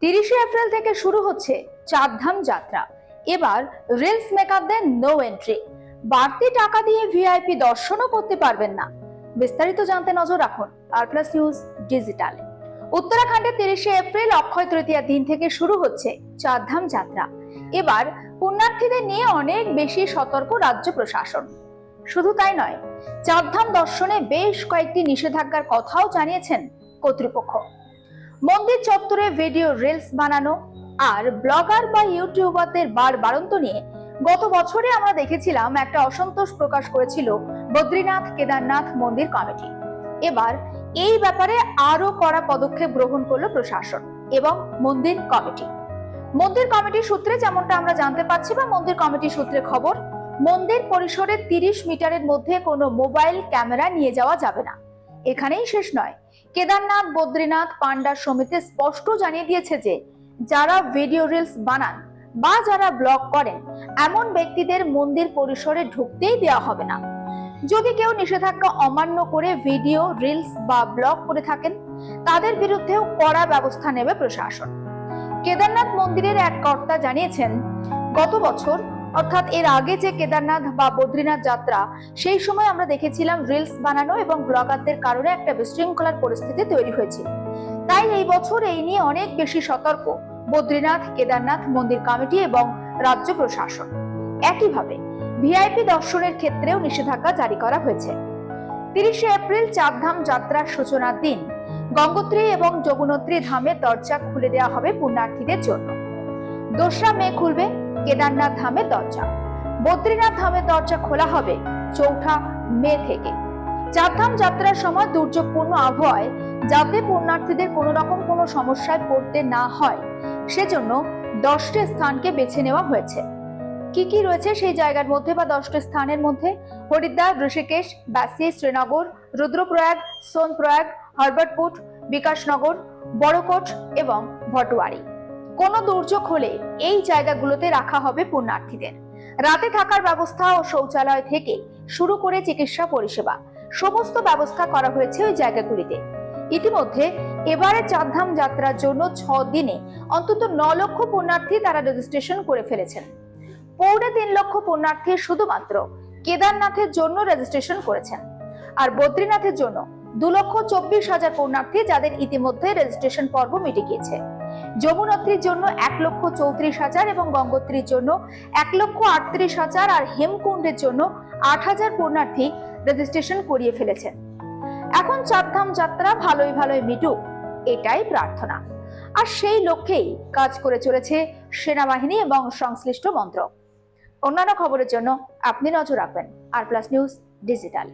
30শে April থেকে শুরু হচ্ছে চারধাম যাত্রা। এবার রিলস মেকারদের নো এন্ট্রি, বাড়তি টাকা দিয়ে ভিআইপি দর্শনও করতে পারবেন না। বিস্তারিত জানতে নজর রাখুন আর plus news ডিজিটালে। উত্তরাখণ্ডে 30শে April Akshaya Tritiya দিন থেকে শুরু হচ্ছে চারধাম যাত্রা। এবার পুণ্যার্থীদের নিয়ে অনেক বেশি সতর্ক রাজ্য প্রশাসন। শুধু তাই নয়, চারধাম দর্শনে বেশ কয়েকটি নিষেধাজ্ঞার কথাও জানিয়েছেন কর্তৃপক্ষ। মন্দির চত্বরে ভিডিও রিলস বানানো আর ব্লগার বা ইউটিউবারদের বাড়ন্ত নিয়ে গত বছরে আমরা দেখেছিলাম একটা অসন্তোষ প্রকাশ করেছিল বদ্রীনাথ কেদারনাথ মন্দির কমিটি। এবার এই ব্যাপারে আরো কড়া পদক্ষেপ গ্রহণ করলো প্রশাসন এবং মন্দির কমিটি। মন্দির কমিটির সূত্রে যেমনটা আমরা জানতে পাচ্ছি বা মন্দির কমিটির সূত্রে খবর, মন্দির পরিসরে 30 মিটারের মধ্যে কোনো মোবাইল ক্যামেরা নিয়ে যাওয়া যাবে না। এখানেই শেষ নয়, কেদারনাথ বদ্রীনাথ পান্ডা সমিতি স্পষ্ট জানিয়ে দিয়েছে যে যারা ভিডিও রিলস বানান বা যারা ব্লগ করেন এমন ব্যক্তিদের মন্দির পরিসরে ঢুকতেই দেওয়া হবে না। যদি কেউ নিষেধাজ্ঞা অমান্য করে ভিডিও রিলস বা ব্লগ করে থাকেন তাদের বিরুদ্ধেও কড়া ব্যবস্থা নেবে প্রশাসন। কেদারনাথ মন্দিরের এক কর্তা জানিয়েছেন, গত বছর অর্থাৎ এর আগে যে কেদারনাথ বা বদ্রীনাথ যাত্রা, সেই সময় আমরা দেখেছিলাম রিলস বানানো এবং ব্লগারদের কারণে একটা বিশৃঙ্খলার পরিস্থিতি তৈরি হয়েছিল। তাই এই বছর এই নিয়ে অনেক বেশি সতর্ক বদ্রীনাথ কেদারনাথ মন্দির কমিটি এবং রাজ্য প্রশাসন। একইভাবে ভিআইপি দর্শনের ক্ষেত্রেও নিষেধাজ্ঞা জারি করা হয়েছে। 30শে এপ্রিল চারধাম যাত্রার সূচনার দিন গঙ্গোত্রী এবং যমুনোত্রী ধামের দরজা খুলে দেওয়া হবে পুণ্যার্থীদের জন্য। 2রা মে খুলবে কেদারনাথ ধামের দরজা। বদ্রীনাথ ধামের দরজা খোলা হবে 4ঠা মে থেকে। চারধাম যাত্রার সময় দুর্যোগপূর্ণ আবহাওয়ায় যাতে পুণ্যার্থীদের কোনো রকম কোনো সমস্যায় পড়তে না হয় সেজন্য 10টি স্থানকে বেছে নেওয়া হয়েছে। কি কি রয়েছে সেই জায়গার মধ্যে বা 10টি স্থানের মধ্যে? হরিদ্বার, ঋষিকেশ, বাসি, শ্রীনগর, রুদ্রপ্রয়াগ, সোনপ্রয়াগ, হরবটপুর, বিকাশনগর, বড়কোট এবং ভটওয়ারি। কোনো দুর্যোগ হলে এই জায়গাগুলোতে রাখা হবে পুণ্যার্থীদের। রাতে থাকার ব্যবস্থা ও শৌচালয় থেকে শুরু করে চিকিৎসা পরিষেবা সমস্ত ব্যবস্থা করা হয়েছে ওই জায়গাগুলিতে। ইতিমধ্যে এবারে চারধাম যাত্রার জন্য 6 দিনে অন্তত 9 লক্ষ পুণ্যার্থী তারা রেজিস্ট্রেশন করে ফেলেছেন। 3.25 লক্ষ পুণ্যার্থী শুধুমাত্র কেদারনাথের জন্য রেজিস্ট্রেশন করেছেন, আর বদ্রীনাথের জন্য 2,24,000 পুণ্যার্থী যাদের ইতিমধ্যে রেজিস্ট্রেশন পর্ব মিটে গিয়েছে। যমুনোত্রীর জন্য 1,34,000 এবং গঙ্গোত্রীর জন্য 1,38,000 আর হেমকুণ্ডের জন্য 8,000 পুণ্যার্থী রেজিস্ট্রেশন করিয়ে ফেলেছেন। এখন চারধাম যাত্রা ভালোই মিটুক, এটাই প্রার্থনা। আর সেই লক্ষ্যেই কাজ করে চলেছে সেনাবাহিনী এবং সংশ্লিষ্ট মন্ত্রক। অন্যান্য খবরের জন্য আপনি নজর রাখবেন আর প্লাস নিউজ ডিজিটাল।